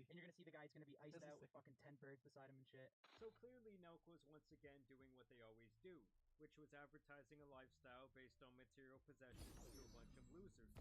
see. And you're gonna see the guy's gonna be iced out with fucking 10 birds beside him and shit. So clearly Nelk was once again doing what they always do, which was advertising a lifestyle based on material possessions to a bunch of losers.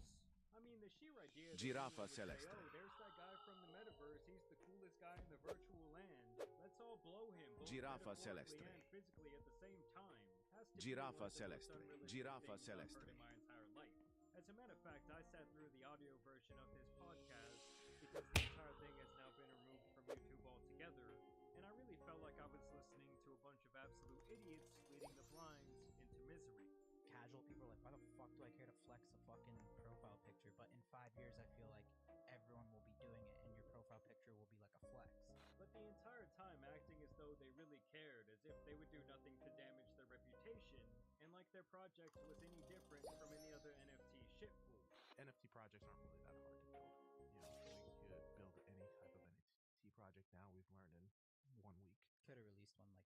I mean, the sheer idea that Giraffa would say, celeste. oh, there's that guy from the metaverse, he's the coolest guy in the virtual land. Let's all blow him, both Giraffa metaphorically celeste. and physically at the same time. Has to be Giraffa one of the most celeste. unrealistic Giraffa things I've heard celeste. in my entire life. As a matter of fact, I sat through the audio version of this podcast because the entire thing has now been removed from YouTube altogether, and I really felt like I was listening to a bunch of absolute idiots leading the blinds into misery. Casual people are like, why the fuck do I care to flex a fucking profile picture? But in 5 years, I feel like everyone will be doing it, and your profile picture will be like a flex. But the entire time acting as though they really cared, as if they would do nothing to damage their reputation, and like their project was any different from any other NFT shitpool. NFT projects aren't really that hard to build. You know, we could build any type of NFT project now. We've learned in 1 week. Could have released one like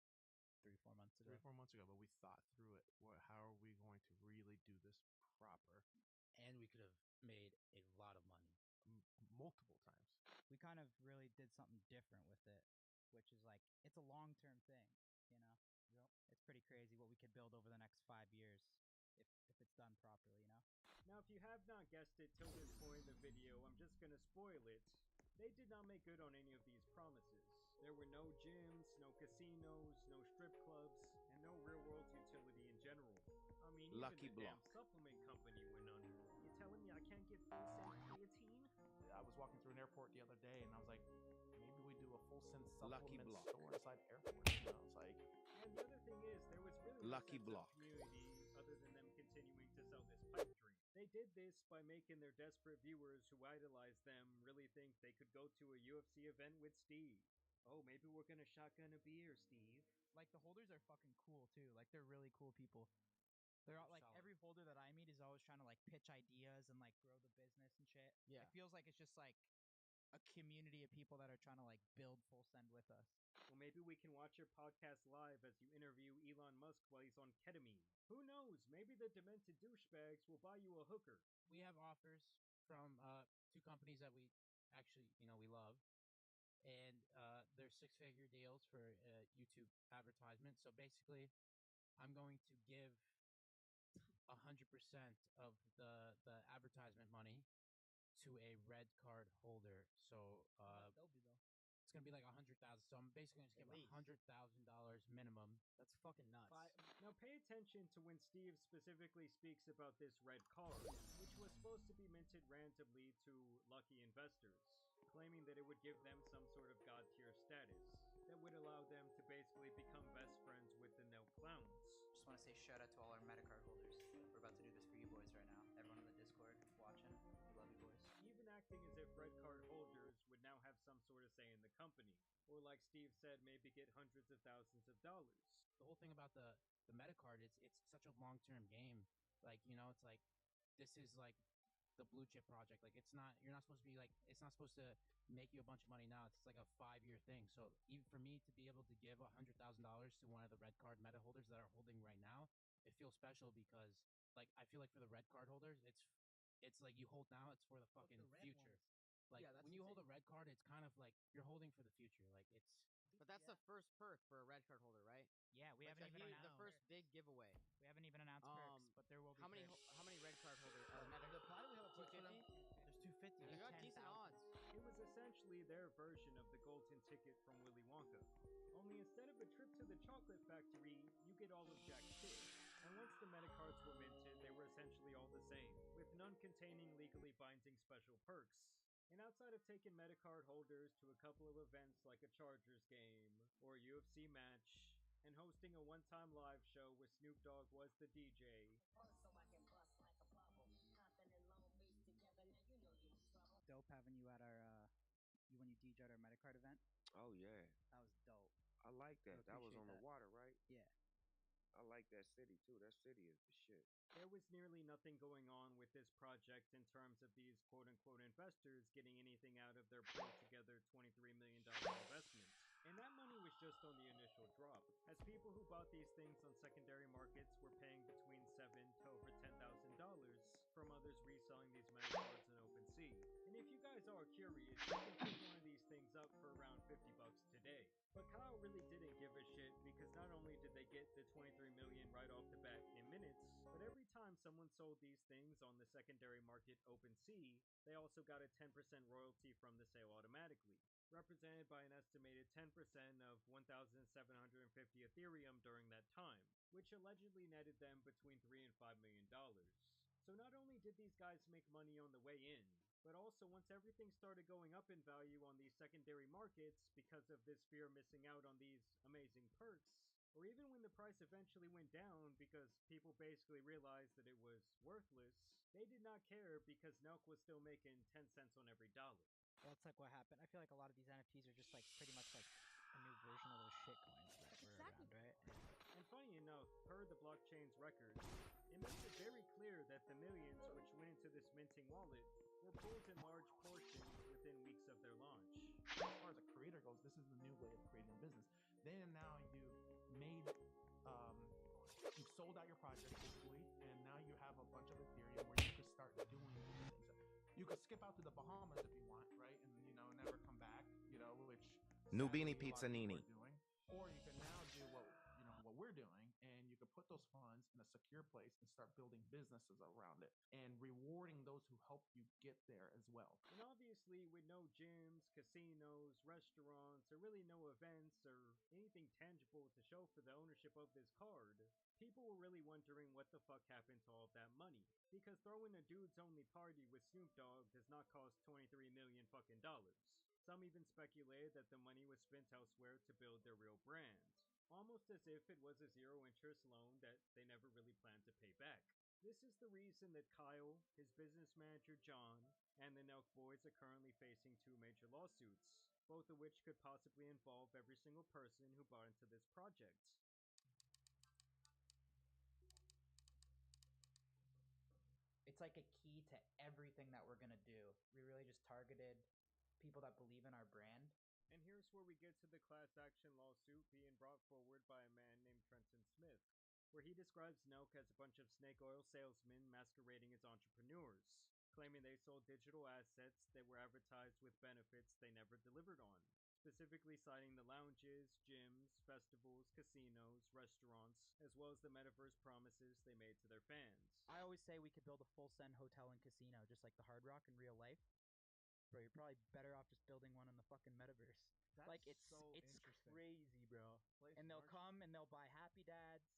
3-4 months ago. 3-4 months ago, but we thought through it. How are we going to really do this proper? And we could have made a lot of money. Multiple times. We kind of really did something different with it, which is like, it's a long-term thing, you know? Yep. It's pretty crazy what we could build over the next 5 years if it's done properly, you know? Now, if you have not guessed it till this point in the video, I'm just gonna spoil it. They did not make good on any of these promises. There were no gyms, no casinos, no strip clubs, and no real-world utility in general. I mean, Lucky even the damn block. supplement company went under. You telling me I can't get full send creatine? I was walking through an airport the other day, and I was like, maybe we do a full send Lucky supplement block. store inside airports. You know, it's like, And the other thing is, there was really no Lucky sense of block. community other than them continuing to sell this pipe dream. They did this by making their desperate viewers who idolize them really think they could go to a UFC event with Steve. Oh, maybe we're gonna shotgun a beer, Steve. Like, the holders are fucking cool, too. Like, they're really cool people. They're all, like, Solid. every holder that I meet is always trying to, like, pitch ideas and, like, grow the business and shit. Yeah. It feels like it's just, like, a community of people that are trying to, like, build Full Send with us. Well, maybe we can watch your podcast live as you interview Elon Musk while he's on ketamine. Who knows? Maybe the demented douchebags will buy you a hooker. We have offers from 2 companies that we actually, we love. And they're 6-figure deals for YouTube advertisement. So basically, I'm going to give 100% of the advertisement money to a red card holder. So They'll be, though. it's gonna be like 100,000. So I'm basically going to give At least. $100,000 minimum. That's fucking nuts. Now pay attention to when Steve specifically speaks about this red card, which was supposed to be minted randomly to lucky investors, claiming that it would give them some sort of god tier status that would allow them to basically become best friends with the Nelk clowns. Just want to say shout out to all our Metacard holders. We're about to do this for you boys right now. Everyone in the Discord watching, we love you boys. Even acting as if red card holders would now have some sort of say in the company, or like Steve said, maybe get hundreds of thousands of dollars. The whole thing about the meta card, it's such a long-term game. Like, it's like, this is like the blue chip project. Like, you're not supposed to be like, it's not supposed to make you a bunch of money now. It's like a 5-year thing. So even for me to be able to give $100,000 to one of the red card meta holders that are holding right now, it feels special because, like, I feel like for the red card holders, it's like you hold now, it's for the fucking future. Ones. Like, Yeah, that's when you hold a insane. red card, it's kind of like you're holding for the future. Like, it's But that's the first perk for a red card holder, right? Yeah, we Like, haven't the even fir- announced. the first big giveaway. We haven't even announced perks, but there will be How many perks. how many red card holders? The platinum we have a perk for them. 250? There's 250. You There's got decent 10,000. odds. It was essentially their version of the golden ticket from Willy Wonka. Only instead of a trip to the chocolate factory, you get all of Jack shit. And once the meta cards were minted, they were essentially all the same, with none containing legally binding special perks. And outside of taking Metacard holders to a couple of events like a Chargers game or a UFC match, and hosting a one-time live show where Snoop Dogg was the DJ, Dope having you at our when you DJ at our Metacard event. Oh yeah, That was dope. I like I that. That was appreciate on the that. water, right? Yeah. I like that city too. That city is the shit. there was nearly nothing going on with this project in terms of these quote-unquote investors getting anything out of their pulled-together $23 million investment. And that money was just on the initial drop, as people who bought these things on secondary markets were paying between $7,000 to over $10,000 from others reselling these meta cards on OpenSea. And if you guys are curious, you can pick one of these things Not only did they get the 23 million right off the bat in minutes, but every time someone sold these things on the secondary market OpenSea, they also got a 10% royalty from the sale automatically, represented by an estimated 10% of 1,750 Ethereum during that time, which allegedly netted them between $3 and $5 million. So not only did these guys make money on the way in, but also once everything started going up in value on these secondary markets because of this fear of missing out on these amazing perks, or even when the price eventually went down because people basically realized that it was worthless, they did not care because Nelk was still making 10 cents on every dollar. Well, it's like what happened. I feel like a lot of these NFTs are just like pretty much like a new version of those shit coins that were around, right? And funny enough, per the blockchain's records, it makes it very clear that the millions which went into this minting wallet were pulled in large portions within weeks of their launch. As far as a creator goes, this is the new way of creating a business. Then now you made, you sold out your project basically, and now you have a bunch of Ethereum where you could start doing things. You could skip out to the Bahamas if you want, right, and never come back, which Nubini sadly, a lot of people Pizzanini. are doing. Or you can now do what we're doing, and you can put those funds in a secure place and start building businesses around it and rewarding those who help you get there as well. And obviously, with no gyms, casinos, restaurants, or really no events or anything tangible to show for the ownership of this card, people were really wondering what the fuck happened to all of that money. Because throwing a dudes only party with Snoop Dogg does not cost 23 million fucking dollars. Some even speculated that the money was spent elsewhere to build their real brand, almost as if it was a zero interest loan that they never really planned to pay back. This is the reason that Kyle, his business manager John, and the Nelk boys are currently facing 2 major lawsuits, both of which could possibly involve every single person who bought into this project. It's like a key to everything that we're gonna do. We really just targeted people that believe in our brand. And here's where we get to the class action lawsuit being brought forward by a man named Trenton Smith, where he describes Nelk as a bunch of snake oil salesmen masquerading as entrepreneurs, claiming they sold digital assets that were advertised with benefits they never delivered on, specifically citing the lounges, gyms, festivals, casinos, restaurants, as well as the metaverse promises they made to their fans. I always say we could build a full send hotel and casino, just like the Hard Rock in real life. Bro, you're probably better off just building one in the fucking metaverse. That's like it's so it's interesting. crazy, bro. Place And they'll March- come and they'll buy Happy Dads.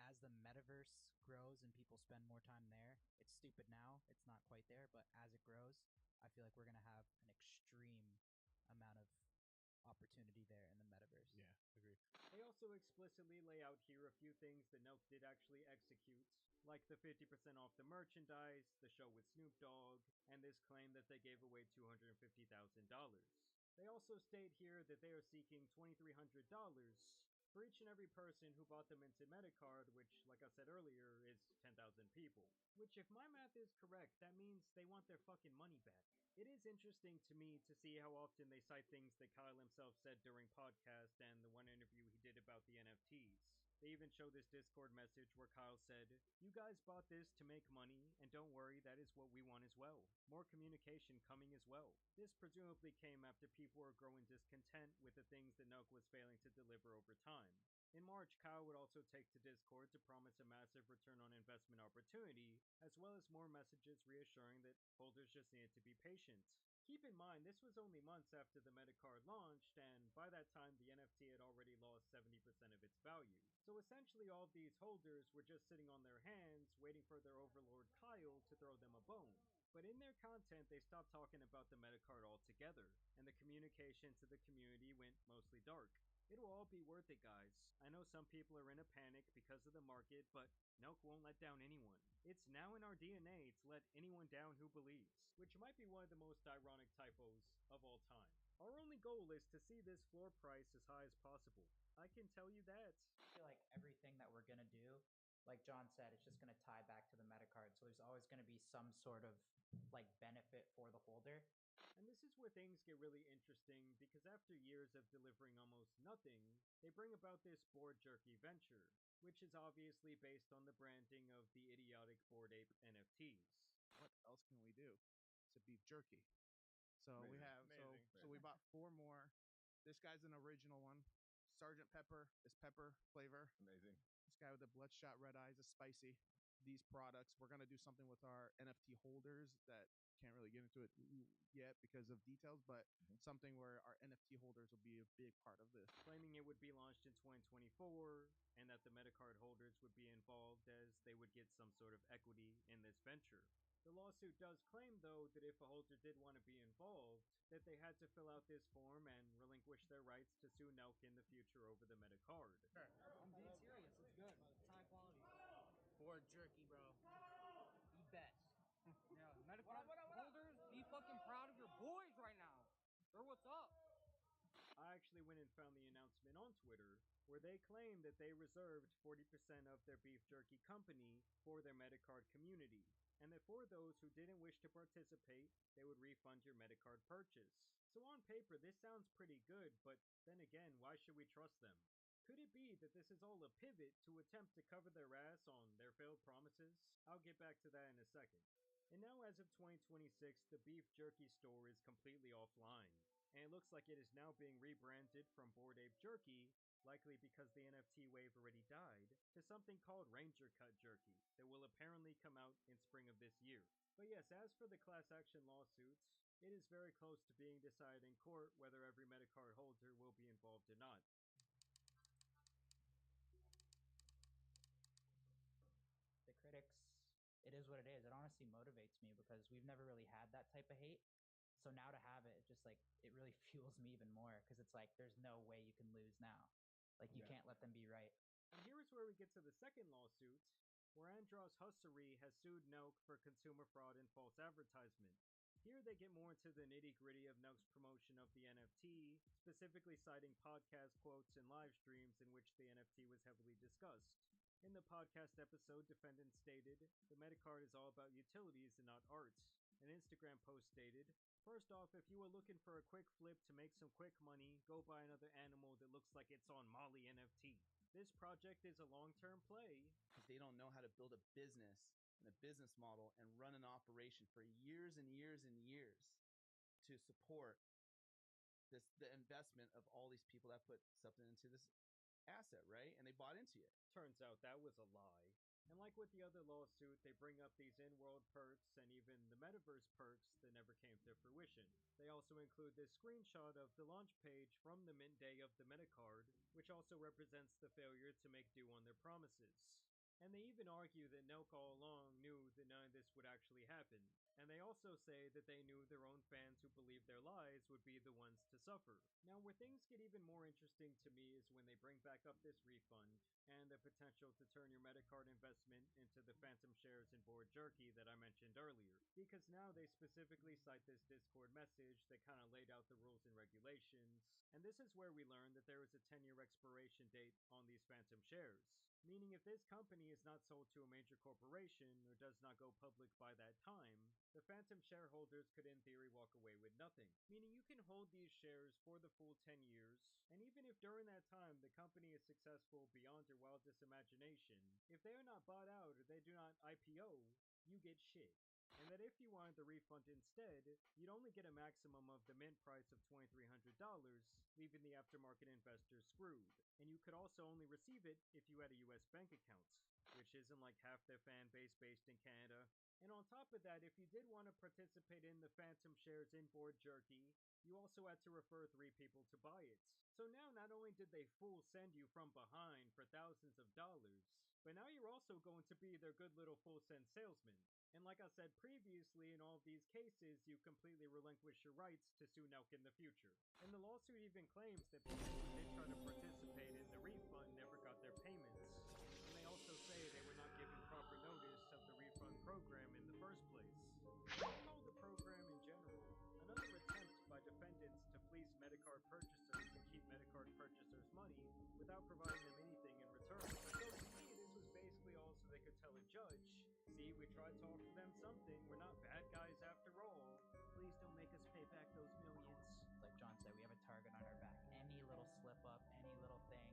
As the metaverse grows and people spend more time there, it's stupid now. It's not quite there, but as it grows, I feel like we're gonna have an extreme amount of opportunity there in the metaverse. Yeah, agree. They also explicitly lay out here a few things that Nelk did actually execute, like the 50% off the merchandise, the show with Snoop Dogg, and this claim that they gave away $250,000. They also state here that they are seeking $2,300 for each and every person who bought the minted Metacard, which, like I said earlier, is 10,000 people. Which, if my math is correct, that means they want their fucking money back. It is interesting to me to see how often they cite things that Kyle himself said during podcast and the one interview he did about the NFTs. They even show this Discord message where Kyle said, "You guys bought this to make money, and don't worry, that is what we want as well. More communication coming as well." This presumably came after people were growing discontent with the things that Nelk was failing to deliver over time. In March, Kyle would also take to Discord to promise a massive return on investment opportunity, as well as more messages reassuring that holders just needed to be patient. Keep in mind, this was only months after the Metacard launched, and by that time the NFT had already lost 70% of its value. So essentially all of these holders were just sitting on their hands, waiting for their overlord Kyle to throw them a bone. But in their content, they stopped talking about the Metacard altogether, and the communication to the community went mostly dark. It will all be worth it, guys. I know some people are in a panic because of the market, but Nelk won't let down anyone. It's now in our DNA to let anyone down who believes, which might be one of the most ironic typos of all time. Our only goal is to see this floor price as high as possible. I can tell you that. I feel like everything that we're gonna do, like John said, it's just gonna tie back to the Metacard. So there's always gonna be some sort of like benefit for the holder. And this is where things get really interesting because after years of delivering almost nothing, they bring about this board jerky venture, which is obviously based on the branding of the idiotic Bored Ape NFTs. What else can we do to beat jerky? So we Amazing. have so we bought 4 more. This guy's an original one. Sergeant Pepper is pepper flavor. Amazing. This guy with the bloodshot red eyes is spicy. These products, we're gonna do something with our NFT holders that can't really get into it yet because of details, but something where our NFT holders will be a big part of this. Claiming it would be launched in 2024 and that the Metacard holders would be involved as they would get some sort of equity in this venture. The lawsuit does claim, though, that if a holder did want to be involved, that they had to fill out this form and relinquish their rights to sue Nelk in the future over the Metacard. I'm being serious. It's good. It's high quality. Board jerky, bro. The best. Yeah, Metacard holders, be fucking proud of your boys right now. They're what's up. I actually went and found the announcement on Twitter, where they claimed that they reserved 40% of their beef jerky company for their Metacard community, and that for those who didn't wish to participate, they would refund your Metacard purchase. So on paper, this sounds pretty good, but then again, why should we trust them? Could it be that this is all a pivot to attempt to cover their ass on their failed promises? I'll get back to that in a second. And now as of 2026, the beef jerky store is completely offline, and it looks like it is now being rebranded from Bored Ape Jerky, likely because the NFT wave already died, to something called Ranger Cut Jerky that will apparently come out in spring of this year. But yes, as for the class action lawsuits, it is very close to being decided in court whether every Metacard holder will be involved or not. The critics, it is what it is. It honestly motivates me because we've never really had that type of hate. So now to have it, just like, it really fuels me even more because it's like, there's no way you can lose now. Like, you can't let them be right. And here's where we get to the second lawsuit, where Andros Hussery has sued Nelk for consumer fraud and false advertisement. Here they get more into the nitty-gritty of Nelk's promotion of the NFT, specifically citing podcast quotes and live streams in which the NFT was heavily discussed. In the podcast episode, defendants stated, "The Metacard is all about utilities and not arts." An Instagram post stated, "First off, if you are looking for a quick flip to make some quick money, go buy another animal that looks like it's on Molly NFT. This project is a long-term play." Because they don't know how to build a business and a business model and run an operation for years and years and years to support the investment of all these people that put something into this asset, right? And they bought into it. Turns out that was a lie. And like with the other lawsuit, they bring up these in-world perks and even the metaverse perks that never came to fruition. They also include this screenshot of the launch page from the mint day of the Metacard, which also represents the failure to make due on their promises. And they even argue that Nelk all along knew that none of this would actually happen. And they also say that they knew their own fans who believed their lies would be the ones to suffer. Now, where things get even more interesting to me is when they bring back up this refund and the potential to turn your Metacard investment into the phantom shares in Bored Jerky that I mentioned earlier. Because now they specifically cite this Discord message that kind of laid out the rules and regulations. And this is where we learn that there is a 10-year expiration date on these phantom shares. Meaning if this company is not sold to a major corporation or does not go public by that time, the phantom shareholders could in theory walk away with nothing. Meaning you can hold these shares for the full 10 years, and even if during that time the company is successful beyond your wildest imagination, if they are not bought out or they do not IPO, you get shit. And that if you wanted the refund instead, you'd only get a maximum of the mint price of $2,300, leaving the aftermarket investors screwed. And you could also only receive it if you had a US bank account, which isn't like half their fan base based in Canada. And on top of that, if you did want to participate in the phantom shares in Bored Jerky, you also had to refer 3 people to buy it. So now not only did they full send you from behind for thousands of dollars, but now you're also going to be their good little full send salesman. And like I said previously, in all of these cases, you completely relinquish your rights to sue Nelk in the future. And the lawsuit even claims that people who did try to participate in the refund never got their payments. And they also say they were not given proper notice of the refund program in the first place. They call the program in general another attempt by defendants to fleece Metacard purchasers and keep Metacard purchasers' money without providing them anything in return. So to me, this was basically all so they could tell a judge, "See, we tried to offer them something. We're not bad guys after all. Please don't make us pay back those millions." Like John said, we have a target on our back. Any little slip up, any little thing,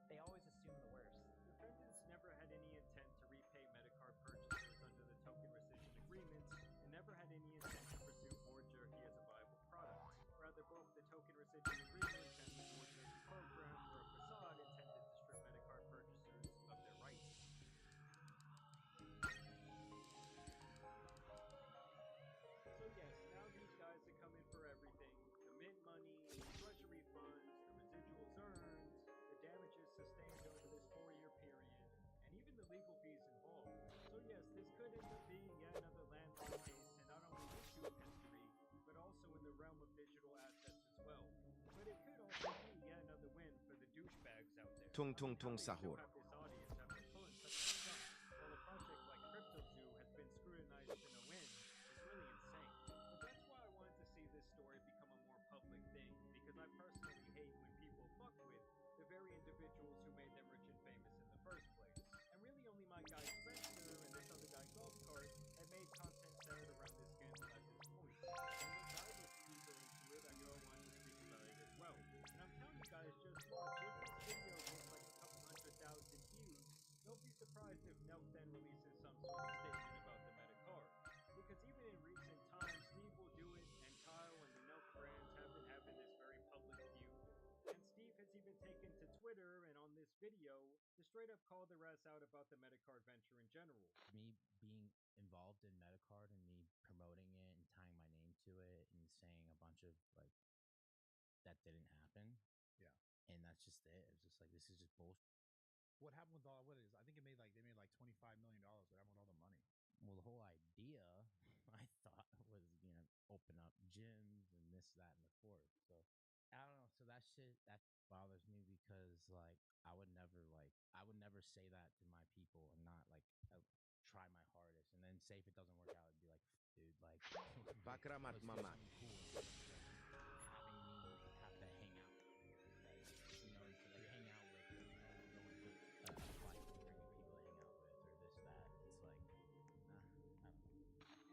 they always assume the worst. Defendants never had any intent to repay Metacard purchasers under the token rescission agreements and never had any intent to pursue Bored Jerky as a viable product. Rather, both the token rescission agreements and the Bored Jerky program were a facade could end up being yet another landmark case in not only YouTube history, but also in the realm of digital assets as well. But it could also be yet another win for the douchebags out there. Tung tung How tung they still sahur. have this audience after pulling such a stunt, while a project like CryptoZoo has been scrutinized to no end, is really insane. But that's why I wanted to see this story become a more public thing, because I personally hate when people fuck with the very individuals who made them rich and famous in the first place. And really only my guy Spencer and this other guy Golf Cart have made content centered around this scandal at this point. And we'll dive deeper into it, I know I wanted to speak about it as well. And I'm telling you guys, just watch, if this video gets like a couple 100,000 views, don't be surprised if Nelk then releases some sort of statement about the meta card. Because even in recent times, Steve will do it, and Kyle and the Nelk brands have been having this very public feud. And Steve has even taken to Twitter and on this video to straight up call the rest out about the Metacard venture in general. Me being involved in Metacard and me promoting it and tying my name to it and saying a bunch of like that didn't happen. Yeah. And that's just it. It's just like this is just bullshit. What happened with all what it is? I think they made like $25 million. What happened with all the money? Well, the whole idea I thought was open up gyms and this, that, and the fourth. So I don't know. So that shit that bothers me because like I would never say that to my people and not like try my hardest and then say if it doesn't work out and be like, dude, like Bakramat let's do mamat. something cool. Like, having me have to hang out, like, to like hang out with, going to a fight and bringing people to hang out with or this, that. It's like, I don't know.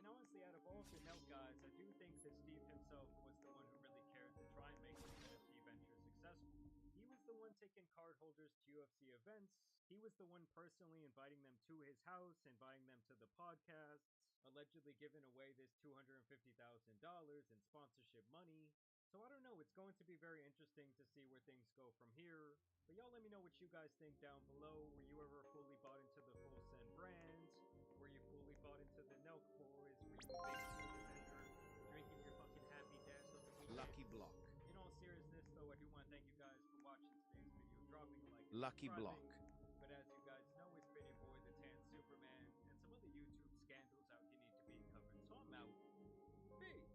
And honestly, out of all of the Nelk guys, I do think that Steve himself was the one who really cared to try and make this NFT venture successful. He was the one taking card holders to UFC events. He was the one personally inviting them to his house, inviting them to the podcasts, allegedly giving away this $250,000 in sponsorship money. So I don't know, it's going to be very interesting to see where things go from here. But y'all let me know what you guys think down below. Were you ever fully bought into the Full Send brand? Were you fully bought into the Nelk boys? Were you a big Full Sender, drinking your fucking happy dance on the weekend? Lucky block. In all seriousness though, I do want to thank you guys for watching today's video, dropping a like and Lucky subscribing. block. But as you guys know, it's been your boy, the Tan Superman, and some other YouTube scandals out here need to be covered. So I'm out. Peace.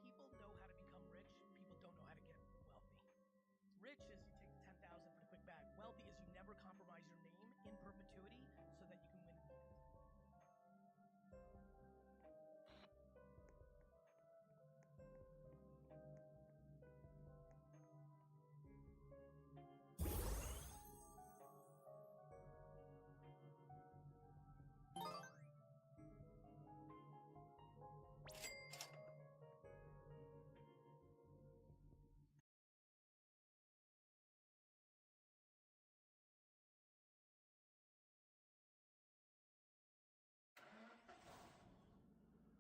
People know how to become rich. People don't know how to get wealthy. Rich is you take the 10,000 for the quick bag. Wealthy is you never compromise your name in perpetuity so that you can win in the end.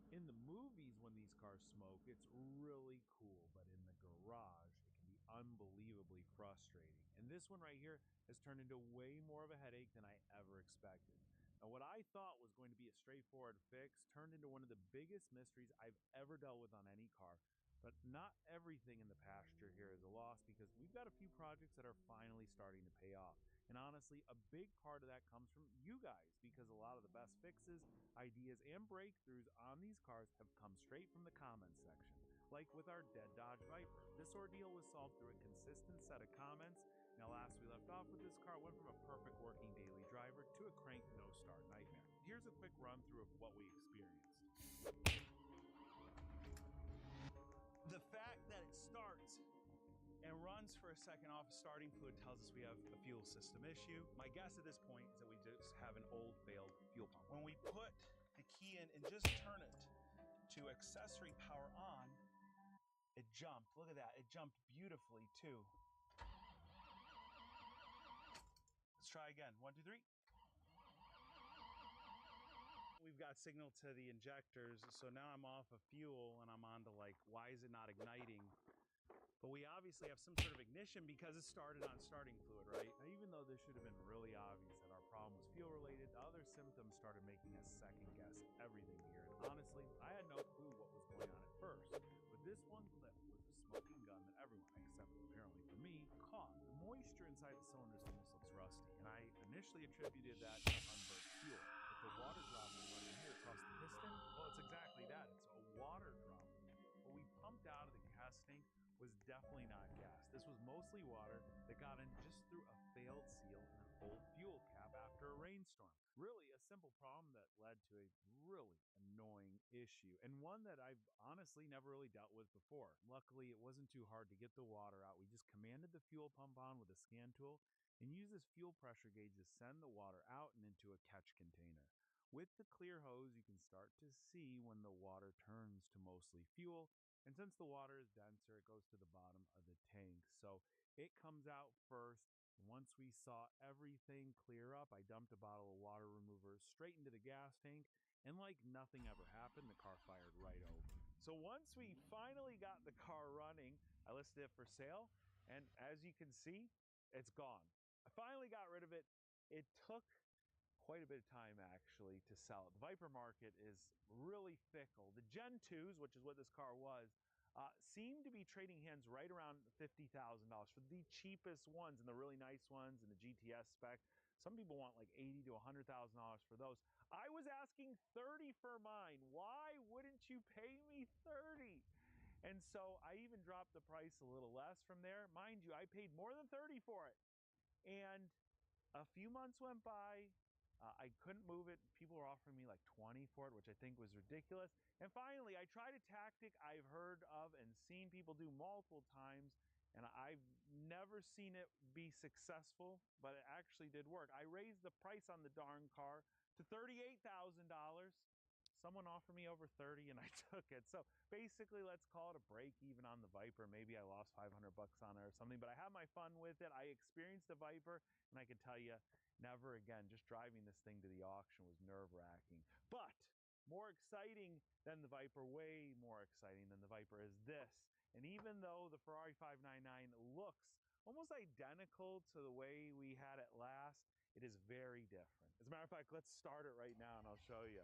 In the movies, when these cars smoke, it's really cool, but in the garage, it can be unbelievably frustrating. And this one right here has turned into way more of a headache than I ever expected. Now, what I thought was going to be a straightforward fix turned into one of the biggest mysteries I've ever dealt with on any car. But not everything in the pasture here is a loss, because we've got a few projects that are finally starting to pay off. And honestly, a big part of that comes from you guys, because a lot of the best fixes, ideas, and breakthroughs on these cars have come straight from the comments section. Like with our dead Dodge Viper. This ordeal was solved through a consistent set of comments. Now, last we left off with this car, it went from a perfect working daily driver to a crank no-start nightmare. Here's a quick run through of what we experienced. The fact that it starts and runs for a second off of starting fluid tells us we have a fuel system issue. My guess at this point is that we just have an old failed fuel pump. When we put the key in and just turn it to accessory power on, it jumped. Look at that. It jumped beautifully too. Let's try again. 1, 2, 3. We've got signal to the injectors, so now I'm off of fuel and I'm on to like, why is it not igniting? But we obviously have some sort of ignition because it started on starting fluid, right? Now, even though this should have been really obvious that our problem was fuel related, the other symptoms started making us second guess everything here. And honestly, I had no clue what was going on at first. But this one clip was the smoking gun that everyone, except apparently for me, caught. The moisture inside the cylinders almost looks rusty, and I initially attributed that to unburnt fuel. But the water droplets running here across the piston? Well, it's exactly that. It's a water droplet. What we pumped out of the gas tank was definitely not gas. This was mostly water that got in just through a failed seal in an old fuel cap after a rainstorm. Really a simple problem that led to a really annoying issue, and one that I've honestly never really dealt with before. Luckily, it wasn't too hard to get the water out. We just commanded the fuel pump on with a scan tool and use this fuel pressure gauge to send the water out and into a catch container. With the clear hose, you can start to see when the water turns to mostly fuel, and since the water is denser, it goes to the bottom of the tank. So it comes out first. Once we saw everything clear up, I dumped a bottle of water remover straight into the gas tank, and like nothing ever happened, the car fired right over. So once we finally got the car running, I listed it for sale, and as you can see, it's gone. I finally got rid of it. It took quite a bit of time actually to sell it. The Viper market is really fickle. The Gen 2s, which is what this car was, seem to be trading hands right around $50,000 for the cheapest ones and the really nice ones and the GTS spec. Some people want like $80,000 to $100,000 for those. I was asking $30,000 for mine. Why wouldn't you pay me $30,000? And so I even dropped the price a little less from there. Mind you, I paid more than $30,000 for it. And a few months went by. I couldn't move it. People were offering me like $20,000 for it, which I think was ridiculous. And finally, I tried a tactic I've heard of and seen people do multiple times, and I've never seen it be successful, but it actually did work. I raised the price on the darn car to $38,000. Someone offered me over 30 and I took it. So basically, let's call it a break even on the Viper. Maybe I lost 500 bucks on it or something, but I had my fun with it. I experienced the Viper, and I can tell you, never again. Just driving this thing to the auction was nerve-wracking. But more exciting than the Viper, way more exciting than the Viper is this. And even though the Ferrari 599 looks almost identical to the way we had it last, it is very different. As a matter of fact, let's start it right now and I'll show you.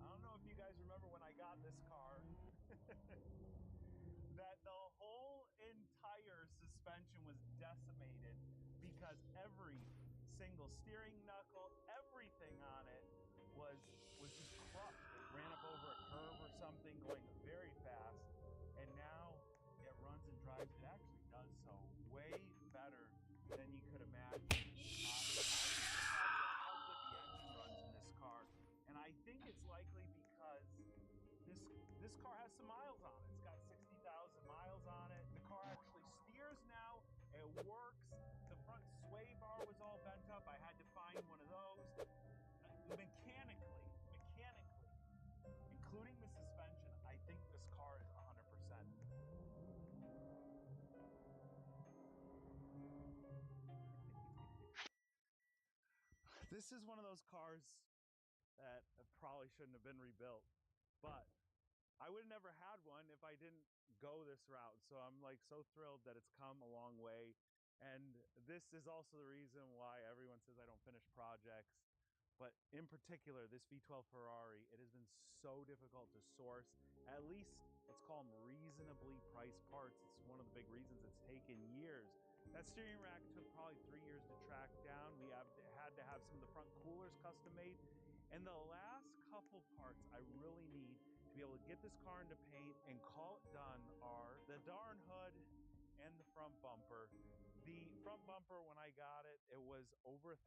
I don't know if you guys remember when I got this car, that the whole entire suspension was decimated because every single steering knuckle, everything on it was just crushed. It ran up over a curve or something going very fast, and now it runs and drives. It actually does so way better than you could imagine. I'm surprised at how good the engine runs in this car, and I think it's likely because this car has some miles on it. It's got 60,000 miles on it. The car actually steers now. It works. The front sway bar was all bent up. I had to find one of those. Mechanically, including the suspension, I think this car is 100%. This is one of those cars that probably shouldn't have been rebuilt, but I would have never had one if I didn't go this route. So I'm like so thrilled that it's come a long way. And this is also the reason why everyone says I don't finish projects. But in particular, this V12 Ferrari, it has been so difficult to source, at least let's call them reasonably priced parts. It's one of the big reasons it's taken years. That steering rack took probably 3 years to track down. We had to have some of the front coolers custom made. And the last couple parts I really need to be able to get this car into paint and call it done are the darn hood and the front bumper. The front bumper, when I got it, it was over $1,000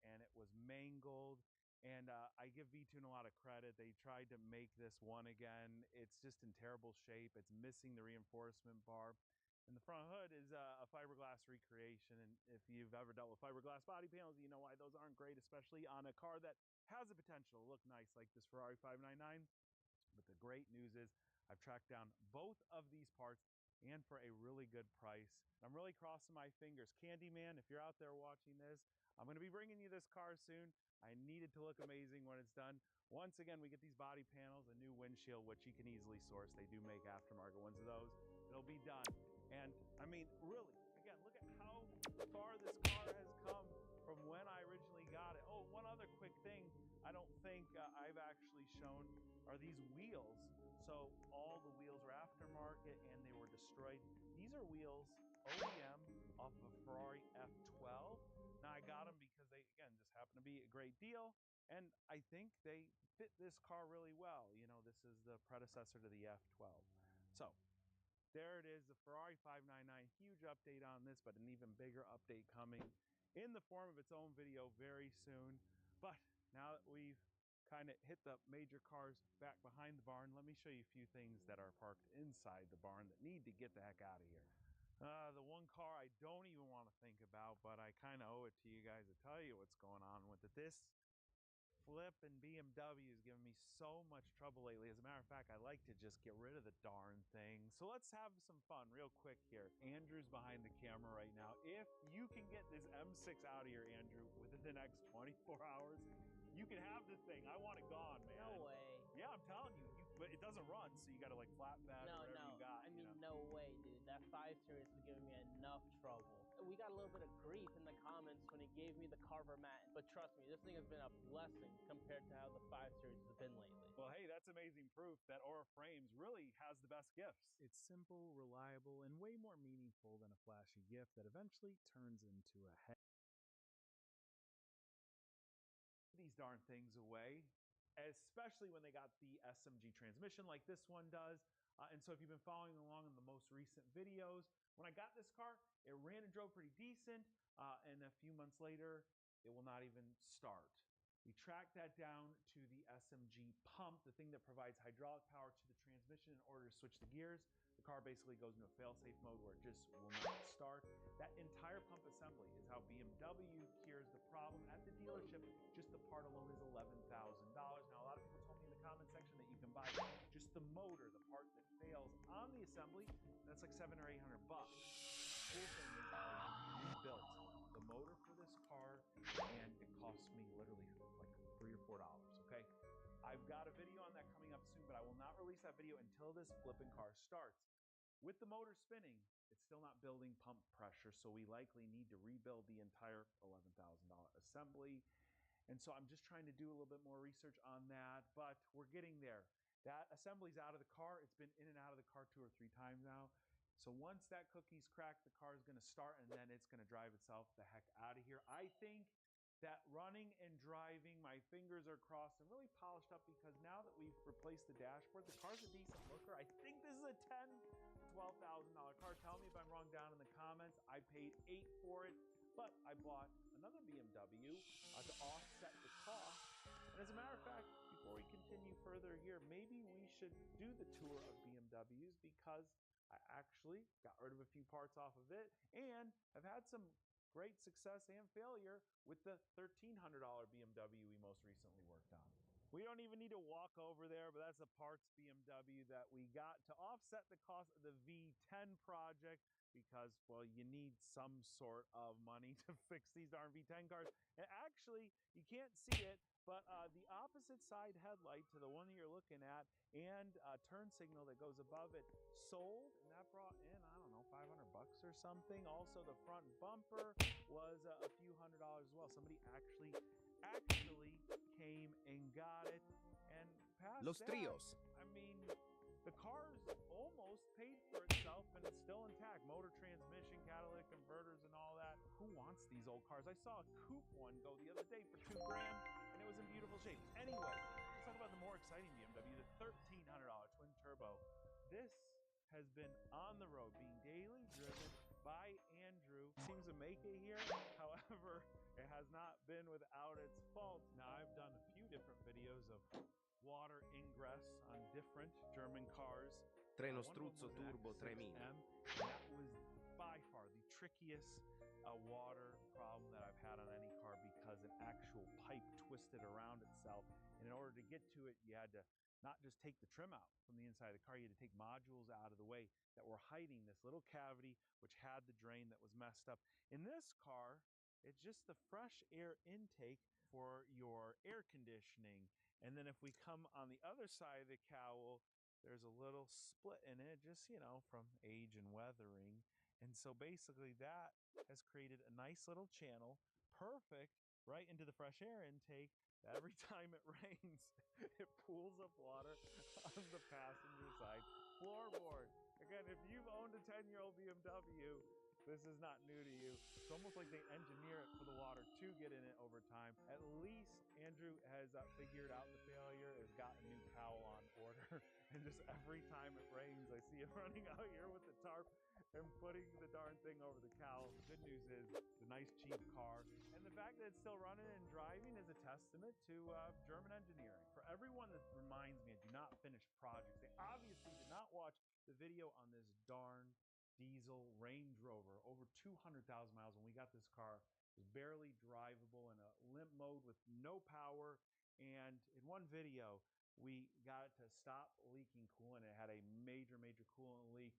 and it was mangled. And I give V-Tune a lot of credit. They tried to make this one again. It's just in terrible shape. It's missing the reinforcement bar. And the front hood is a fiberglass recreation. And if you've ever dealt with fiberglass body panels, you know why those aren't great, especially on a car that has the potential to look nice like this Ferrari 599. But the great news is I've tracked down both of these parts and for a really good price. I'm really crossing my fingers. Candyman, if you're out there watching this, I'm going to be bringing you this car soon. I need it to look amazing when it's done. Once again, we get these body panels, a new windshield, which you can easily source. They do make aftermarket ones of those. It'll be done. And I mean, really, again, look at how far this car has come from when I originally got it. Oh, one other quick thing I don't think I've actually shown. are these wheels. So all the wheels are aftermarket and they were destroyed. These are wheels OEM off of a Ferrari F12. Now I got them because they, again, just happen to be a great deal. And I think they fit this car really well. You know, this is the predecessor to the F12. So there it is, the Ferrari 599. Huge update on this, but an even bigger update coming in the form of its own video very soon. But now that we've kind of hit the major cars back behind the barn, let me show you a few things that are parked inside the barn that need to get the heck out of here. The one car I don't even want to think about, but I kind of owe it to you guys to tell you what's going on with it. This flippin' BMW is giving me so much trouble lately. As a matter of fact, I like to just get rid of the darn thing. So let's have some fun real quick here. Andrew's behind the camera right now. If you can get this M6 out of here, Andrew, within the next 24 hours, you can have this thing. I want it gone, man. No way. Yeah, I'm telling you. But it doesn't run, so you got to like flat bed or whatever you got. I mean, no way, dude. That 5 Series is giving me enough trouble. We got a little bit of grief in the comments when he gave me the Carver mat. But trust me, this thing has been a blessing compared to how the 5 Series has been lately. Well, hey, that's amazing proof that Aura Frames really has the best gifts. It's simple, reliable, and way more meaningful than a flashy gift that eventually turns into a head. These darn things away, especially when they got the SMG transmission like this one does. And so if you've been following along in the most recent videos, when I got this car, it ran and drove pretty decent. And a few months later, it will not even start. We tracked that down to the SMG pump, the thing that provides hydraulic power to the transmission in order to switch the gears. The car basically goes into a fail-safe mode where it just will not start. That entire pump assembly is how BMW cures the problem at the dealership. Just the part alone is $11,000. Now, a lot of people told me in the comment section that you can buy just the motor, the part that fails on the assembly, and that's like $700 or $800. Cool thing is I rebuilt the motor for this car, and it cost me literally like $3 or $4. Okay, I've got a video on that coming up soon, but I will not release that video until this flipping car starts. With the motor spinning, it's still not building pump pressure, so we likely need to rebuild the entire $11,000 assembly. And so I'm just trying to do a little bit more research on that, but we're getting there. That assembly's out of the car. It's been in and out of the car 2 or 3 times now. So once that cookie's cracked, the car is going to start, and then it's going to drive itself the heck out of here. I think that running and driving, my fingers are crossed and really polished up, because now that we've replaced the dashboard, the car's a decent looker. I think this is a $12,000 car. Tell me if I'm wrong down in the comments. I paid $8 for it, but I bought another BMW to offset the cost. And as a matter of fact, before we continue further here, maybe we should do the tour of BMWs, because I actually got rid of a few parts off of it and have had some great success and failure with the $1,300 BMW we most recently worked on. We don't even need to walk over there, but that's a parts BMW that we got to offset the cost of the V10 project, because, well, you need some sort of money to fix these darn V10 cars. And actually, you can't see it, but the opposite side headlight to the one that you're looking at and turn signal that goes above it sold, and that brought in, I don't know, $500 or something. Also, the front bumper was a few $100 as well. Somebody actually came and got it. And past Los that, Trios. I mean, the car's almost paid for itself, and it's still intact. Motor, transmission, catalytic converters, and all that. Who wants these old cars? I saw a coupe one go the other day for $2 grand, and it was in beautiful shape. Anyway, let's talk about the more exciting BMW, the $1,300 twin turbo. This has been on the road, being daily driven by Andrew. Seems to make it here. However, it has not been without its faults. Now, I've done a few different videos of water ingress on different German cars. Treno One of them Struzzo was an Turbo X6M, 3000. and that was by far the trickiest water problem that I've had on any car, because an actual pipe twisted around itself. And in order to get to it, you had to not just take the trim out from the inside of the car, you had to take modules out of the way that were hiding this little cavity which had the drain that was messed up. In this car, it's just the fresh air intake for your air conditioning. And then if we come on the other side of the cowl, there's a little split in it, just, you know, from age and weathering. And so basically that has created a nice little channel, perfect right into the fresh air intake, Every time it rains, it pools up water on the passenger side floorboard. Again, if you've owned a 10-year-old BMW, this is not new to you. It's almost like they engineer it for the water to get in it over time. At least Andrew has figured out the failure, has got a new cowl on order, and just every time it rains, I see him running out here with the tarp and putting the darn thing over the cowl. The good news is it's a nice cheap car, and the fact that it's still running and driving is a testament to German engineering. For everyone that reminds me of do not finish projects, they obviously did not watch the video on this darn diesel Range Rover, over 200,000 miles when we got this car. It was barely drivable in a limp mode with no power, and in one video we got it to stop leaking coolant. It had a major coolant leak.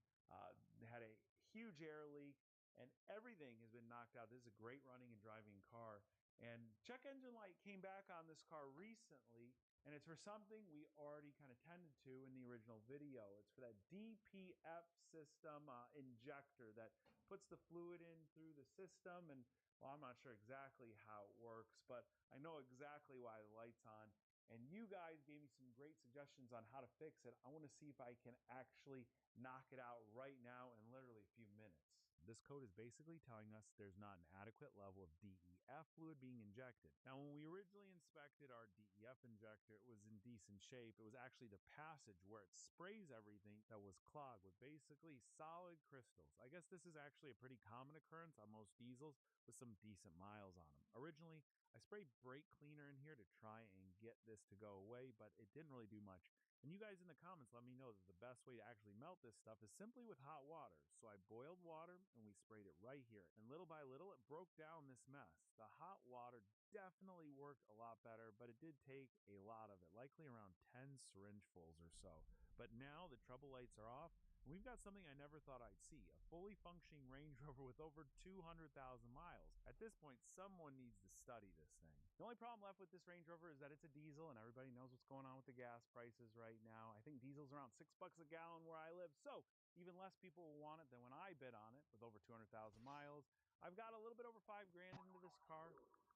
It had a huge air leak, and everything has been knocked out. This is a great running and driving car, and check engine light came back on this car recently, and it's for something we already kind of tended to in the original video. It's for that DPF system injector that puts the fluid in through the system. And well, I'm not sure exactly how it works, but I know exactly why the light's on. And you guys gave me some great suggestions on how to fix it. I want to see if I can actually knock it out right now in literally a few minutes. This code is basically telling us there's not an adequate level of DEF fluid being injected. Now, when we originally inspected our DEF injector, it was in decent shape. It was actually the passage where it sprays everything that was clogged with basically solid crystals. I guess this is actually a pretty common occurrence on most diesels with some decent miles on them. Originally, I sprayed brake cleaner in here to try and get this to go away, but it didn't really do much. And you guys in the comments let me know that the best way to actually melt this stuff is simply with hot water. So I boiled water and we sprayed it right here. And little by little, it broke down this mess. The hot water definitely worked a lot better, but it did take a lot of it, likely around 10 syringe fulls or so. But now the trouble lights are off, and we've got something I never thought I'd see, a fully functioning Range Rover with over 200,000 miles. At this point, someone needs to study this thing. The only problem left with this Range Rover is that it's a diesel, and everybody knows what's going on with the gas prices right now. I think diesel's around $6 a gallon where I live, so even less people will want it than when I bid on it with over 200,000 miles. I've got a little bit over $5,000 into this car.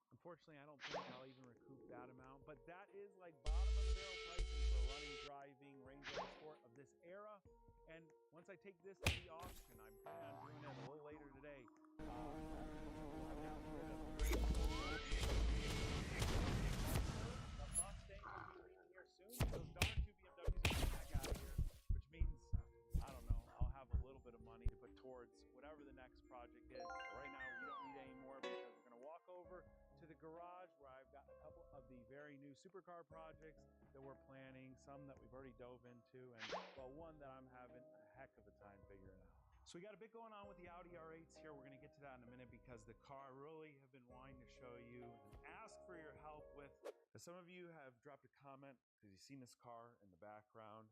Unfortunately, I don't think I'll even recoup that amount, but that is like bottom of the barrel pricing for a running, driving Range Rover Sport of this era. And once I take this to the auction, I'm planning on doing it a little later today. The Mustang will be leaving here soon. Those darn two BMWs are coming back out of here, which means, I don't know, I'll have a little bit of money to put towards whatever the next project is. But right now, we don't need any more because we're going to walk over to the garage where I've got a couple of the very new supercar projects that we're planning, some that we've already dove into, and well, one that I'm having a heck of a time figuring out. So we got a bit going on with the Audi R8s here. We're going to get to that in a minute because the car I really have been wanting to show you and ask for your help with. Some of you have dropped a comment because you've seen this car in the background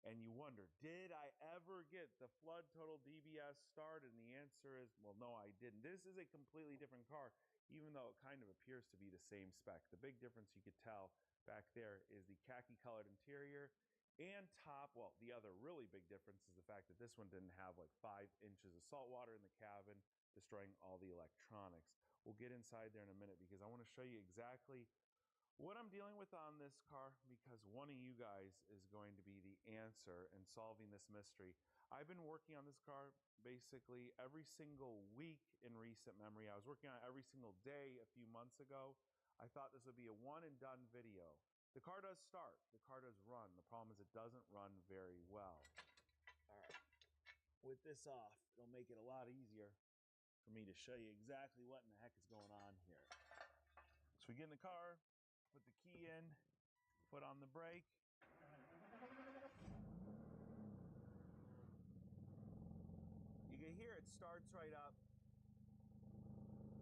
and you wonder, did I ever get the Flood Total DBS started? And the answer is, well, no, I didn't. This is a completely different car, even though it kind of appears to be the same spec. The big difference you could tell back there is the khaki colored interior and top. Well, the other really big difference is the fact that this one didn't have like 5 inches of salt water in the cabin, destroying all the electronics. We'll get inside there in a minute because I want to show you exactly what I'm dealing with on this car, because one of you guys is going to be the answer in solving this mystery. I've been working on this car basically every single week in recent memory. I was working on it every single day a few months ago. I thought this would be a one and done video. The car does start, the car does run. The problem is it doesn't run very well. All right, with this off, it'll make it a lot easier for me to show you exactly what in the heck is going on here. So we get in the car, put the key in, put on the brake. You can hear it starts right up.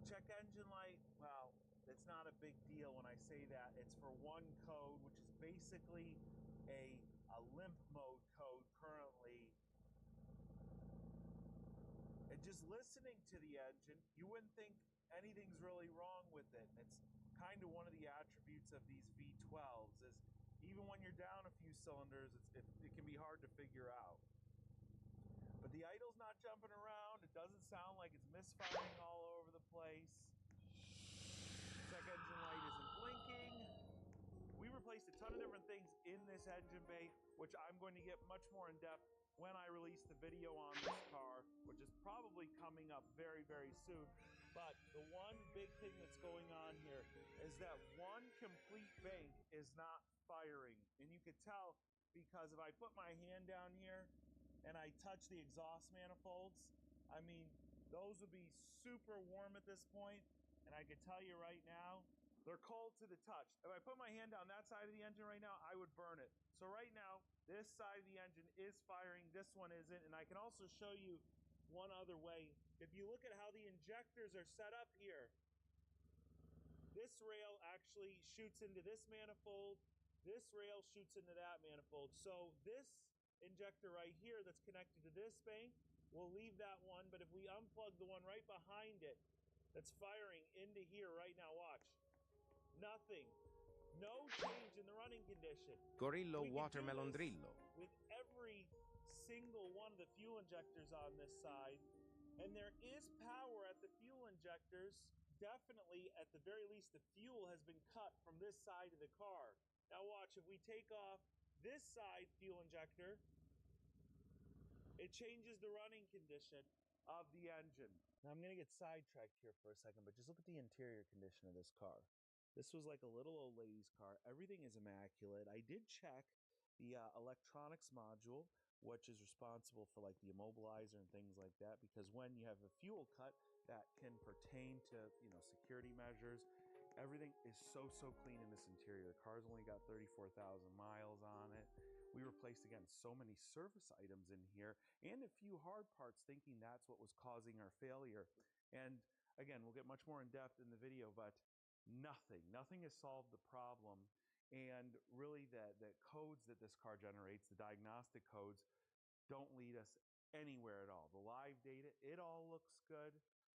Check engine light. Well, it's not a big deal when I say that. It's for one code, which is basically a limp mode code currently. And just listening to the engine, you wouldn't think anything's really wrong with it. It's kind of one of the attributes of these V12s is even when you're down a few cylinders, it can be hard to figure out. But the idle's not jumping around. It doesn't sound like it's misfiring all over the place. Check engine light isn't blinking. replaced a ton of different things in this engine bay, which I'm going to get much more in depth when I release the video on this car, which is probably coming up very, very soon. But the one big thing that's going on here is that one complete bank is not firing. And you could tell because if I put my hand down here and I touch the exhaust manifolds, I mean, those would be super warm at this point, and I could tell you right now, they're cold to the touch. If I put my hand down that side of the engine right now, I would burn it. So right now, this side of the engine is firing, this one isn't, and I can also show you one other way. If you look at how the injectors are set up here, this rail actually shoots into this manifold, this rail shoots into that manifold. So this injector right here that's connected to this bank, we'll leave that one, but if we unplug the one right behind it that's firing into here right now, watch. Nothing. No change in the running condition. Gorillo We can do Watermelon this Drillo. with every single one of the fuel injectors on this side, and there is power at the fuel injectors. Definitely, at the very least, the fuel has been cut from this side of the car. Now watch, if we take off this side fuel injector, it changes the running condition of the engine. Now I'm going to get sidetracked here for a second, but just look at the interior condition of this car. This was like a little old lady's car. Everything is immaculate. I did check the electronics module, which is responsible for like the immobilizer and things like that, because when you have a fuel cut that can pertain to, you know, security measures, everything is so clean in this interior. The car's only got 34,000 miles on it. We replaced, again, so many service items in here and a few hard parts, thinking that's what was causing our failure. And again, we'll get much more in depth in the video, but nothing has solved the problem. And really the codes that this car generates, the diagnostic codes, don't lead us anywhere at all. The live data, it all looks good,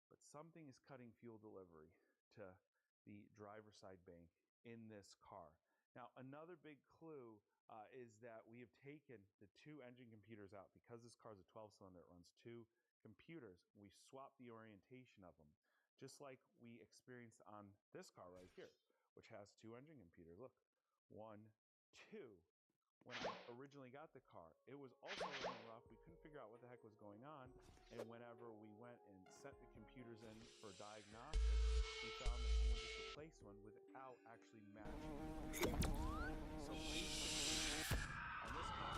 but something is cutting fuel delivery to the driver's side bank in this car. Now, another big clue is that we have taken the two engine computers out. Because this car is a 12-cylinder, it runs two computers. We swapped the orientation of them, just like we experienced on this car right here, which has two engine computers. Look, 1, 2. When I originally got the car, it was also running rough. We couldn't figure out what the heck was going on. And whenever we went and set the computers in for diagnostics, we found that someone just replaced one without actually matching the computer. So basically, on this car,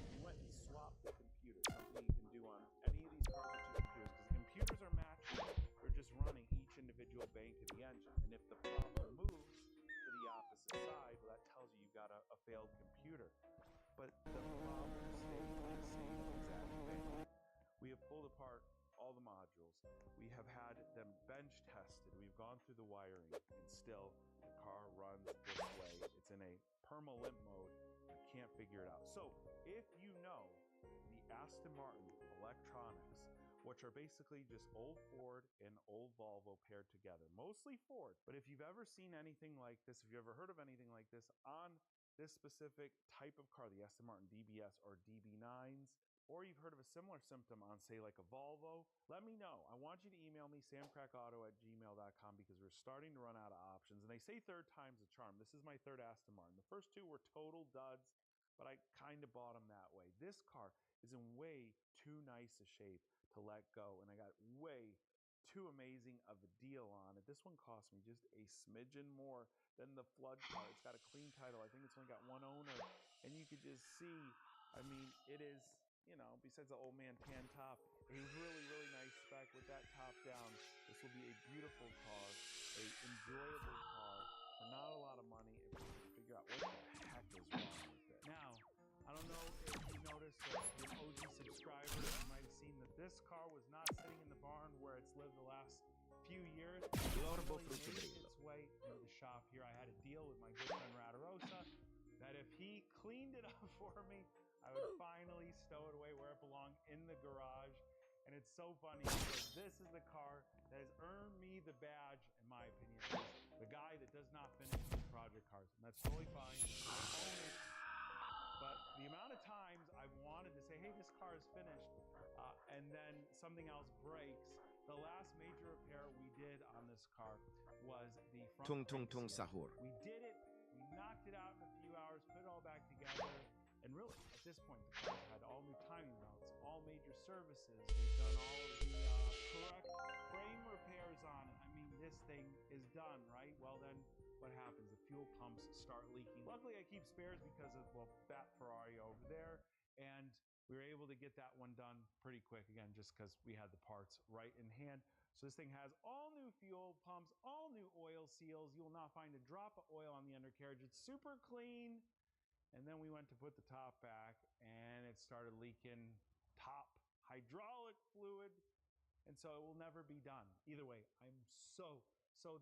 we went and swapped the computer. Something you can do on any of these cars with two computers, because the computers are matching. They're just running each individual bank of the engine. And if the problem moves to the opposite side, well, that tells you you've got a failed computer. But the problem stays the same exact thing. We have pulled apart all the modules. We have had them bench tested. We've gone through the wiring, and still the car runs this way. It's in a perma-limp mode. I can't figure it out. So if you know the Aston Martin electronics, which are basically just old Ford and old Volvo paired together, mostly Ford. But if you've ever seen anything like this, if you've ever heard of anything like this on this specific type of car, the Aston Martin DBS or DB9s, or you've heard of a similar symptom on, say, like a Volvo, let me know. I want you to email me, samcrackauto@gmail.com, because we're starting to run out of options. And they say third time's a charm. This is my third Aston Martin. The first two were total duds, but I kind of bought them that way. This car is in way too nice a shape to let go, and I got way too amazing of a deal on it. This one cost me just a smidgen more than the Flood car. It's got a clean title. I think it's only got one owner, and you could just see, I mean, it is, you know, besides the old man tan top, a really nice spec with that top down. This will be a beautiful car, a enjoyable car for not a lot of money if you can figure out what the heck is wrong with it. Now, I don't know if you noticed, if you're an OG subscriber, you might have seen that this car was not sitting in the barn where it's lived the last few years. It really made its way into the shop here. I had a deal with my good friend Radarosa that if he cleaned it up for me, I would finally stow it away where it belonged, in the garage. And it's so funny because this is the car that has earned me the badge, in my opinion, as the guy that does not finish his project cars. And that's totally fine. I own it. But the amount of times I've wanted to say, hey, this car is finished, and then something else breaks. The last major repair we did on this car was the front Tung tung tung sahur. We did it it out in a few hours, put it all back together, and really, at this point, the car's had all new timing belts, all major services. We've done all of the correct frame repairs on it. I mean, this thing is done, right? Well, then what happens? The fuel pumps start leaking. Luckily, I keep spares because of, well, that Ferrari over there, and we were able to get that one done pretty quick, again, just because we had the parts right in hand. So this thing has all new fuel pumps, all new oil seals. You will not find a drop of oil on the undercarriage. It's super clean. And then we went to put the top back, and it started leaking top hydraulic fluid. And so it will never be done. Either way, I'm so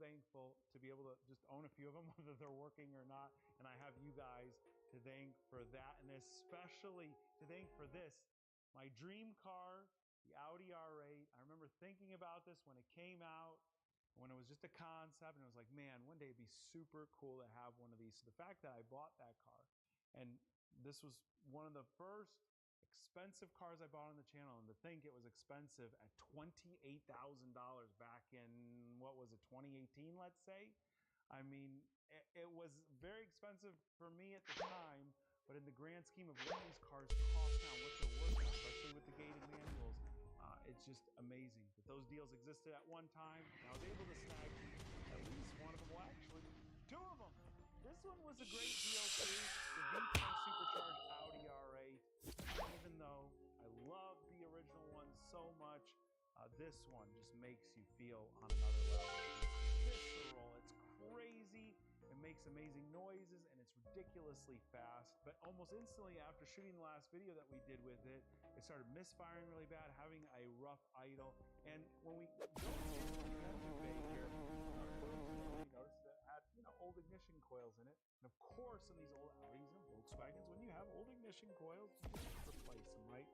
thankful to be able to just own a few of them, whether they're working or not. And I have you guys to thank for that, and especially to thank for this, my dream car, the Audi R8. I remember thinking about this when it came out, when it was just a concept, and it was like, man, one day it'd be super cool to have one of these. So the fact that I bought that car, and this was one of the first expensive cars I bought on the channel, and to think it was expensive at $28,000 back in, what was it, 2018, let's say? I mean, it was very expensive for me at the time, but in the grand scheme of what these cars cost now, what they're worth, especially with the gated manuals, it's just amazing that those deals existed at one time. And I was able to snag at least one of them, well, actually, two of them. This one was a great deal too, the V10 supercharged Audi R8. Even though I love the original one so much, this one just makes you feel on another level. It's visceral, it's crazy, it makes amazing noises, and it's ridiculously fast. But almost instantly after shooting the last video that we did with it, it started misfiring really bad, having a rough idle. And when we go to the engine bay here, we noticed that it had old ignition coils in it. And of course, in these old Audis and Volkswagens, when you have old ignition coils, you just replace them, right?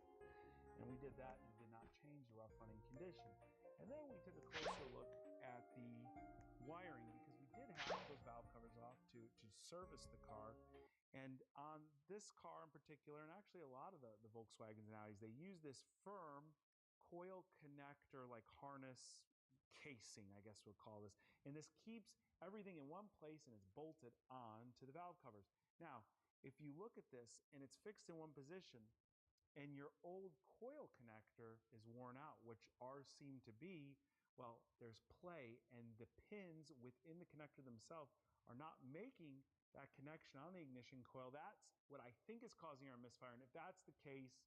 And we did that and did not change the rough running condition. And then we took a closer look at the wiring, because we did have those valve covers off to service the car. And on this car in particular, and actually a lot of the Volkswagens and Audis, they use this firm coil connector, like harness casing, I guess we'll call this. And this keeps everything in one place, and it's bolted on to the valve covers. Now, if you look at this and it's fixed in one position, and your old coil connector is worn out, which ours seem to be, well, there's play, and the pins within the connector themselves are not making that connection on the ignition coil. That's what I think is causing our misfire. And if that's the case,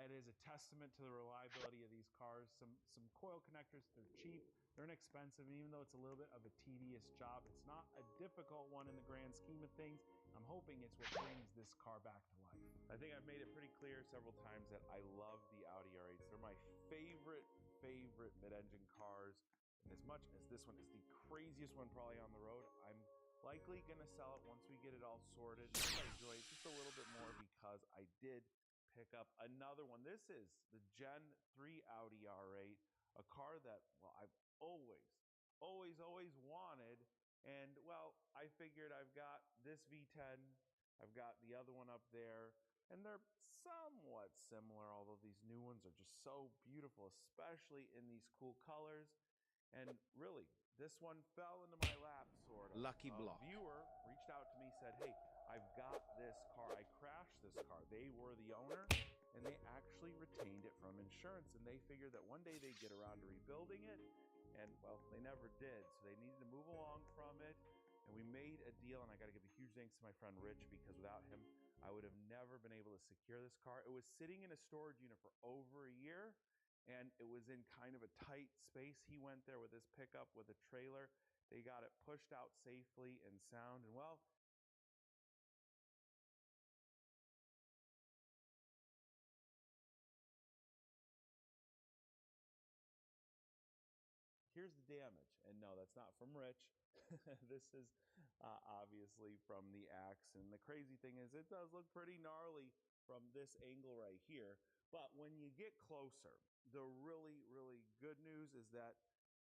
it is a testament to the reliability of these cars. Some coil connectors, they're cheap, they're inexpensive, and even though it's a little bit of a tedious job, it's not a difficult one in the grand scheme of things. I'm hoping it's what brings this car back to life. I think I've made it pretty clear several times that I love the Audi R8s. They're my favorite mid-engine cars. And as much as this one is the craziest one probably on the road, I'm likely going to sell it once we get it all sorted. I enjoy it just a little bit more because I did pick up another one. This is the Gen 3 Audi R8, a car that, well, I've always wanted. And, well, I figured I've got this V10, I've got the other one up there, and they're somewhat similar, although these new ones are just so beautiful, especially in these cool colors. And really, this one fell into my lap, sort of. Lucky block. A viewer reached out to me, said, hey, I've got this car. I crashed this car. They were the owner, and they actually retained it from insurance, and they figured that one day they'd get around to rebuilding it. And, well, they never did, so they needed to move along from it, and we made a deal, and I got to give a huge thanks to my friend Rich, because without him, I would have never been able to secure this car. It was sitting in a storage unit for over a year, and it was in kind of a tight space. He went there with his pickup with a trailer. They got it pushed out safely and sound, and, well, here's the damage. And no, that's not from Rich. This is obviously from the axe. And the crazy thing is, it does look pretty gnarly from this angle right here. But when you get closer, the really good news is that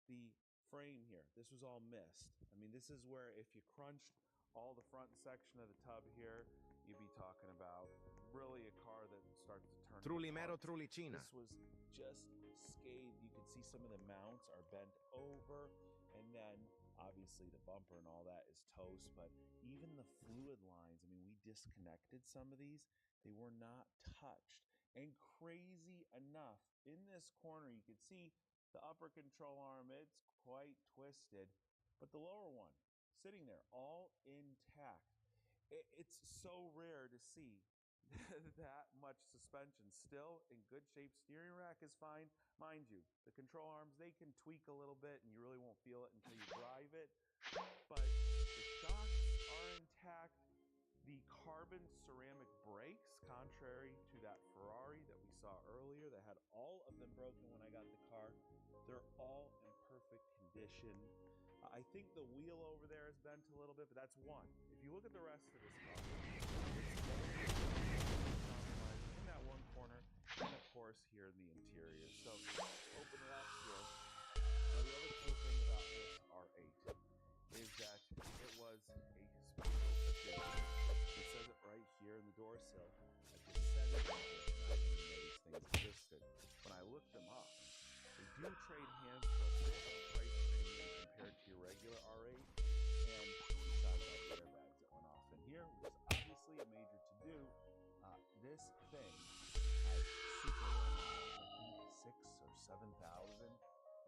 the frame here, this was all missed. I mean, this is where if you crunched all the front section of the tub here, you'd be talking about really a car that starts to turn Truly apart. mero, truly Cina. This was just scathed. You can see some of the mounts are bent over, and then obviously the bumper and all that is toast, but even the fluid lines, I mean, we disconnected some of these. They were not touched. And crazy enough, in this corner, you can see the upper control arm, it's quite twisted, but the lower one sitting there all intact. It's so rare to see that much suspension still in good shape. Steering rack is fine. Mind you, the control arms, they can tweak a little bit and you really won't feel it until you drive it. But the shocks are intact. The carbon ceramic brakes, contrary to that Ferrari that we saw earlier that had all of them broken when I got the car, they're all in perfect condition. I think the wheel over there is bent a little bit, but that's one. If you look at the rest of this car, in that one corner, and of course here in the interior. So open it up here. Now the other cool thing about this R8 is that it was a special edition. It says it right here in the door sill. At the 70s, I didn't know these things existed. When I looked them up, they do trade hands for a bit of a price premium compared to your regular R8. And besides all the airbags that went off in here, which is obviously a major to-do, this thing has super low miles, I think 6,000 or 7,000.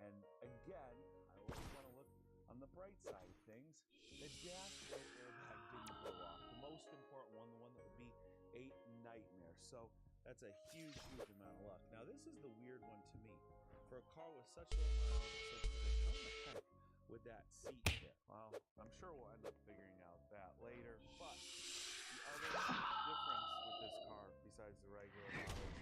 And again, I always want to look on the bright side of things. The dashboard airbag didn't go off. The most important one, the one that would be a nightmare. So that's a huge, huge amount of luck. Now this is the weird one to me. For a car with such low miles, so how the heck would that seat fit? Well, I'm sure we'll end up figuring out that later. But the other difference with this car, besides the regular models,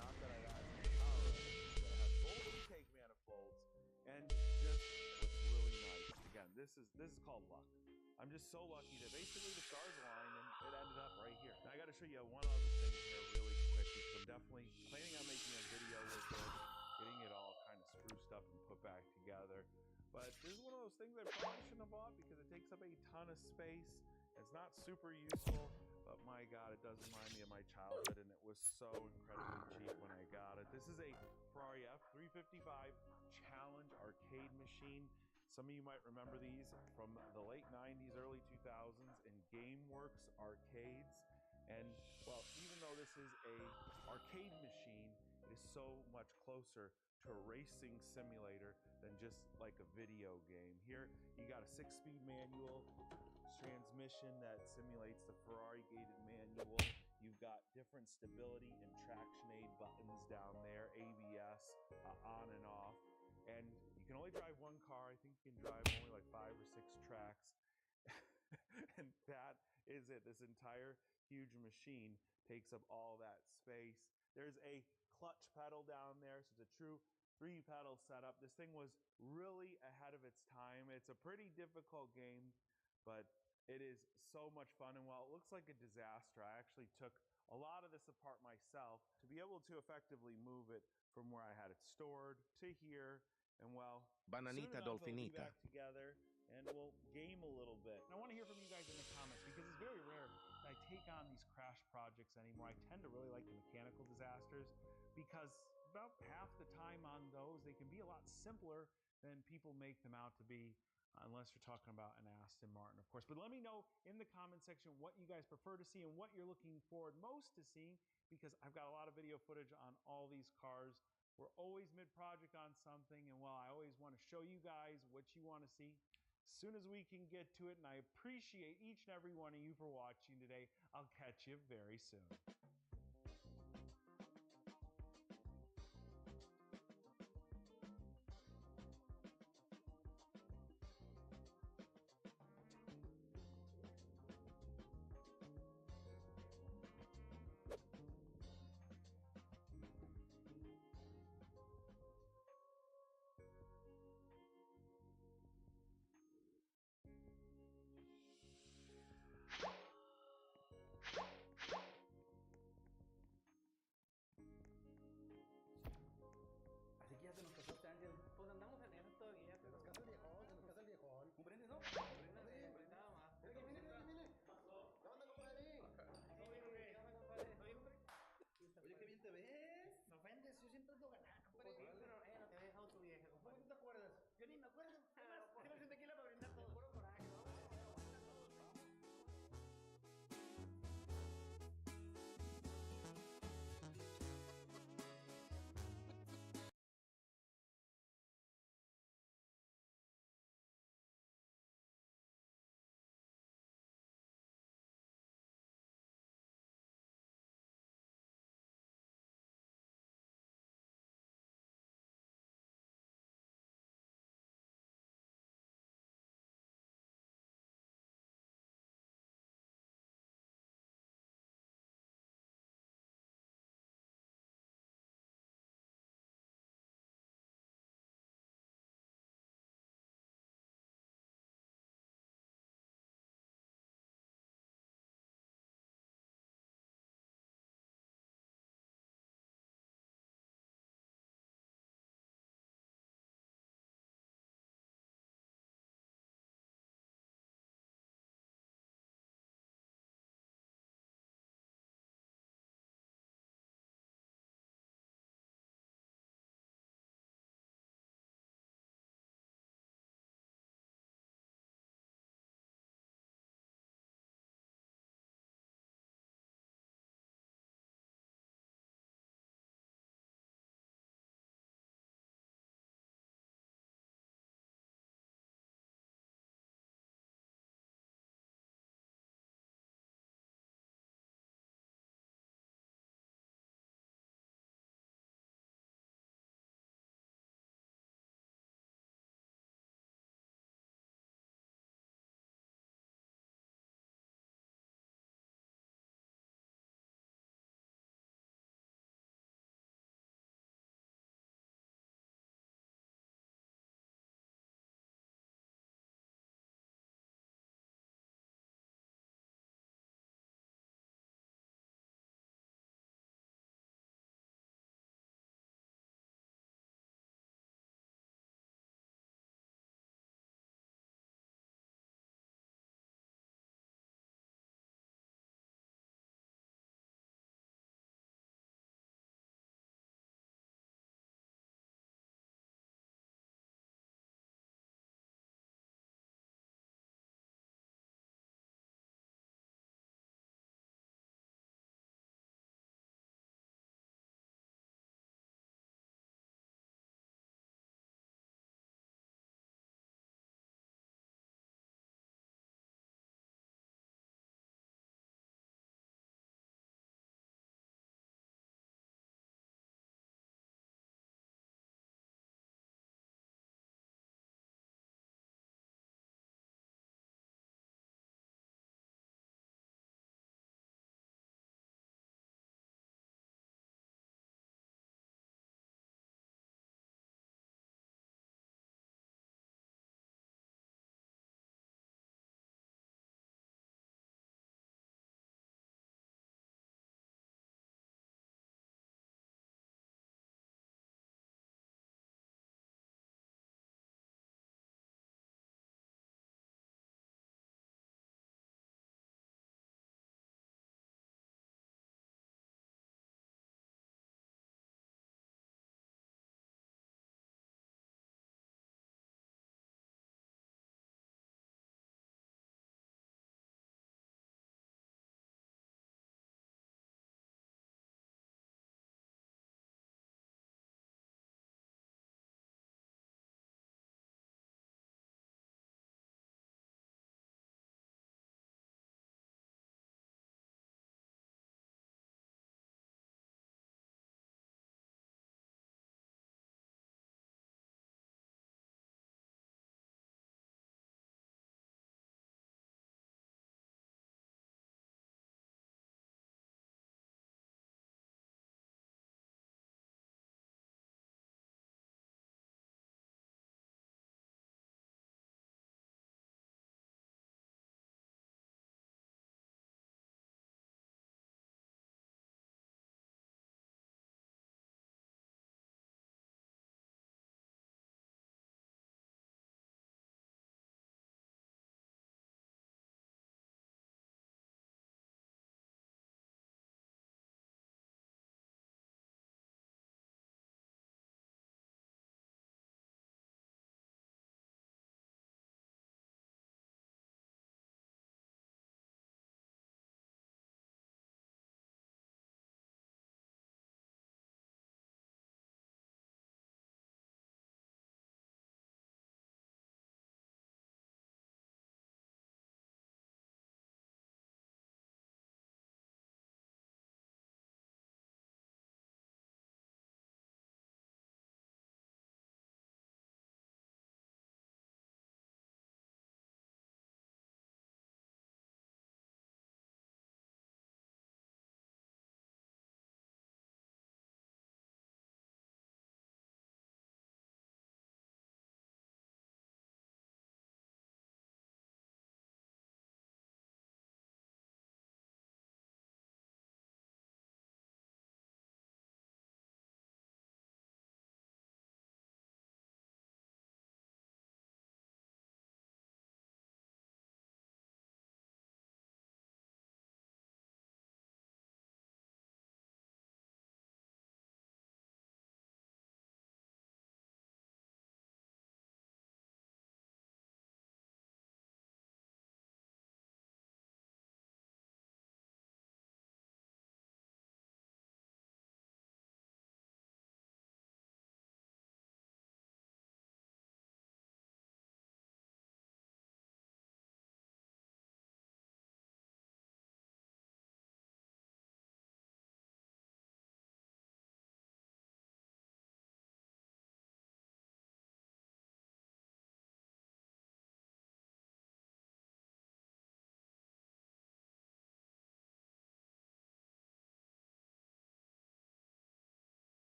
not that I've added any power on it, is that it has both intake manifolds, and just what's really nice. Again, this is called luck. I'm just so lucky that basically the stars aligned and it ended up right here. Now I got to show you one other thing here really quick because I'm definitely planning on making a video with this, getting it all kind of spruced up and put back together. But this is one of those things I probably shouldn't have bought because it takes up a ton of space. It's not super useful, but my God, it does remind me of my childhood, and it was so incredibly cheap when I got it. This is a Ferrari F355 Challenge arcade machine. Some of you might remember these from the late 90s, early 2000s in GameWorks arcades. And, well, even though this is a arcade machine, it is so much closer to a racing simulator than just like a video game. Here, you got a 6-speed manual transmission that simulates the Ferrari gated manual. You've got different stability and traction aid buttons down there, ABS on and off. And you can only drive one car. I think you can drive only like 5 or 6 tracks. And that is it. This entire huge machine takes up all that space. There's a clutch pedal down there, so it's a true 3-pedal setup. This thing was really ahead of its time. It's a pretty difficult game, but it is so much fun. And while it looks like a disaster, I actually took a lot of this apart myself to be able to effectively move it from where I had it stored to here. And well, Bananita soon enough, it'll be Dolfinita. back together and we'll game a little bit. And I want to hear from you guys in the comments because it's very rare that I take on these crash projects anymore. I tend to really like the mechanical disasters because about half the time on those, they can be a lot simpler than people make them out to be, unless you're talking about an Aston Martin, of course. But let me know in the comment section what you guys prefer to see and what you're looking forward most to seeing, because I've got a lot of video footage on all these cars. We're always mid-project on something, and while I always want to show you guys what you want to see, as soon as we can get to it, and I appreciate each and every one of you for watching today, I'll catch you very soon.